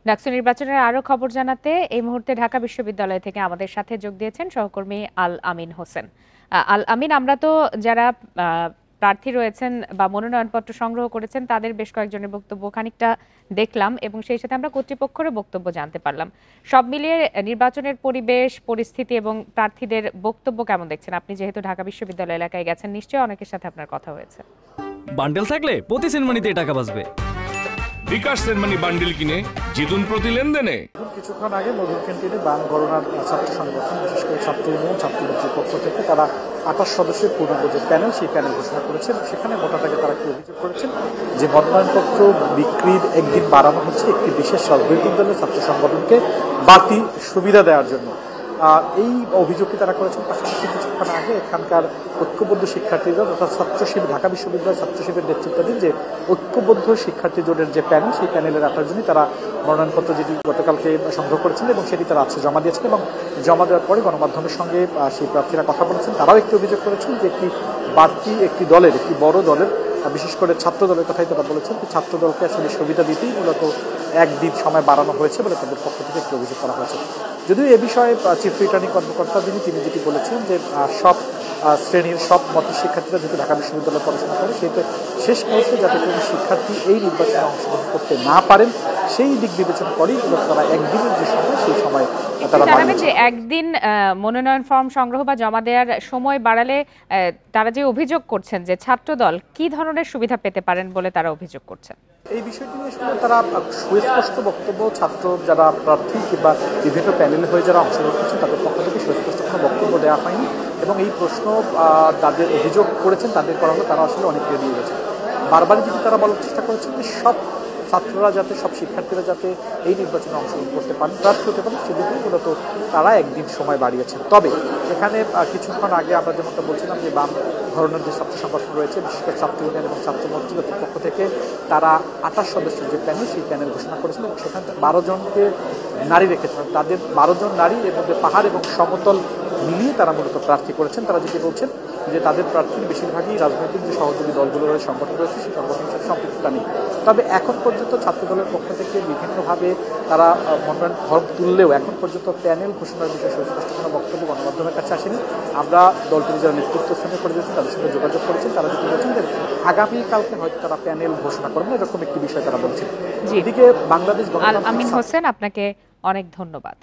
ডাকসু নির্বাচনের আরো খবর জানাতে এই মুহূর্তে ঢাকা বিশ্ববিদ্যালয় থেকে আমাদের সাথে যোগ দিয়েছেন সহকর্মী আল আমিন হোসেন। আল আমিন, আমরা তো যারা প্রার্থী রয়েছেন বা মনোনয়নপত্র সংগ্রহ করেছেন তাদের বেশ কয়েকজনের বক্তব্য খানিকটা দেখলাম এবং সেই সাথে আমরা কর্তৃপক্ষের বক্তব্য জানতে পারলাম। সব মিলিয়ে নির্বাচনের পরিবেশ পরিস্থিতি এবং প্রার্থীদের বক্তব্য কেমন দেখছেন? আপনি যেহেতু ঢাকা বিশ্ববিদ্যালয় এলাকায় গেছেন, নিশ্চয়ই অনেকের সাথে আপনার কথা হয়েছে। বান্ডেল থাকলে প্রতি সেনমানিতে টাকা বাঁচবে। বিকাশ সেনমানি বান্ডিল কিনে জিতুন প্রতি লেনদেনে। কিছুক্ষণ আগে মধুর ক্যান্টিনে বাম গণনার ছাত্র সংগঠন, বিশেষ করে ছাত্র ইউনিয়ন ছাত্রলীগের পক্ষ থেকে তারা 28 সদস্যের পূর্ণাঙ্গ যে প্যানেল, সেই প্যানেল ঘোষণা করেছেন। সেখানে মোটাটাকে তারা একটি অভিযোগ করেছেন যে মনোনয়নপত্র বিক্রির একদিন বাড়ানো হচ্ছে একটি বিশেষ রাজনৈতিক দলের ছাত্র সংগঠনকে বাড়তি সুবিধা দেওয়ার জন্য। এই অভিযোগটি তারা করেছেন। পাশাপাশি কিছুক্ষণ আগে এখানকার ঐক্যবদ্ধ শিক্ষার্থীরা তথা ছাত্র শিবির, ঢাকা বিশ্ববিদ্যালয়ের ছাত্র শিবির নেতৃত্বাধীন যে ঐক্যবদ্ধ শিক্ষার্থী জোটের যে প্যানেল, সেই প্যানেলের 28 জনই তারা মনোনয়নপত্র যেটি গতকালকে সংগ্রহ করেছেন এবং সেটি তারা আজকে জমা দিয়েছেন এবং জমা দেওয়ার পরে গণমাধ্যমের সঙ্গে সেই প্রার্থীরা কথা বলেছেন। তারাও একটি অভিযোগ করেছেন যে একটি বাড়তি একটি দলের, একটি বড় দলের, বিশেষ করে ছাত্র দলের কথাই তারা বলেছেন যে ছাত্র দলকে আসলে সুবিধা দিতেই মূলত একদিন সময় বাড়ানো হয়েছে বলে তাদের পক্ষ থেকে একটি অভিযোগ করা হয়েছে। যদিও এ বিষয়ে চিফ রিটার্নিং কর্মকর্তা তিনি যেটি বলেছেন যে সব শ্রেণীর সব মতের শিক্ষার্থীরা যদি ঢাকা বিশ্ববিদ্যালয়ে পড়াশোনা করে, সেটা শেষ মুহূর্তে যাতে কোনো শিক্ষার্থী এই নির্বাচনে অংশগ্রহণ করতে না পারেন সেই দিক বিবেচনা করেই তারা একদিনের যে সময়, সেই সময় তারা জানাবেন যে একদিন মনোনয়ন ফর্ম সংগ্রহ বা জমা দেওয়ার সময় বাড়ালে তারা যে অভিযোগ করছেন যে ছাত্রদল কি ধরনের সুবিধা পেতে পারেন বলে তারা অভিযোগ করছেন। এই বিষয়টি নিয়ে আসলে তারা সুস্পষ্ট বক্তব্য, ছাত্র যারা প্রার্থী কিংবা বিভিন্ন প্যানেলে হয়ে যারা অংশগ্রহণ করছেন তাদের পক্ষ থেকে সুস্পষ্ট কোনো বক্তব্য দেওয়া হয়নি এবং এই প্রশ্ন তাদের অভিযোগ করেছেন, তাদের করা হলো তারা আসলে অনেক এড়িয়ে গেছে। বারবার যেটি তারা বলার চেষ্টা করেছেন যে সব ছাত্ররা যাতে, সব শিক্ষার্থীরা যাতে এই নির্বাচনে অংশগ্রহণ করতে পারেন, প্রার্থী হতে পারেন, সেদিকেই মূলত তারা একদিন সময় বাড়িয়েছেন। তবে এখানে কিছুক্ষণ আগে আমরা যেমনটা বলছিলাম যে বাম ধরনের যে ছাত্র সংগঠন রয়েছে, বিশেষ করে ছাত্র ইউনিয়ন এবং ছাত্র মজলিসের পক্ষ থেকে তারা 28 সদস্যের যে প্যানেল, সেই প্যানেল ঘোষণা করেছেন এবং সেখান থেকে 12 জনকে নারী রেখেছেন। তাদের 12 জন নারী, এর মধ্যে পাহাড় এবং সমতল মিলিয়ে তারা মূলত প্রার্থী করেছেন। তারা যেটি বলছেন যে তাদের প্রার্থীর বেশিরভাগই রাজনৈতিক যে সহযোগী দলগুলোর সংগঠন রয়েছে, সেই সংগঠনের সাথে সম্পৃক্ততা নেই। তবে এখন পর্যন্ত ছাত্র দলের পক্ষ থেকে বিভিন্নভাবে তারা মনোনয়ন ফর্ম তুললেও এখন পর্যন্ত প্যানেল ঘোষণার বিষয়ে সুস্পষ্ট কোনো বক্তব্য গণমাধ্যমের কাছে আসেনি। আমরা দলটির যারা নেতৃত্ব স্থানে করে দিয়েছেন তাদের সঙ্গে যোগাযোগ করেছেন, তারা যেটি বলছেন যে আগামীকালকে হয়তো তারা প্যানেল ঘোষণা করবেন, এরকম একটি বিষয় তারা বলছেন। এদিকে বাংলাদেশ আল আমিন হোসেন, আপনাকে অনেক ধন্যবাদ।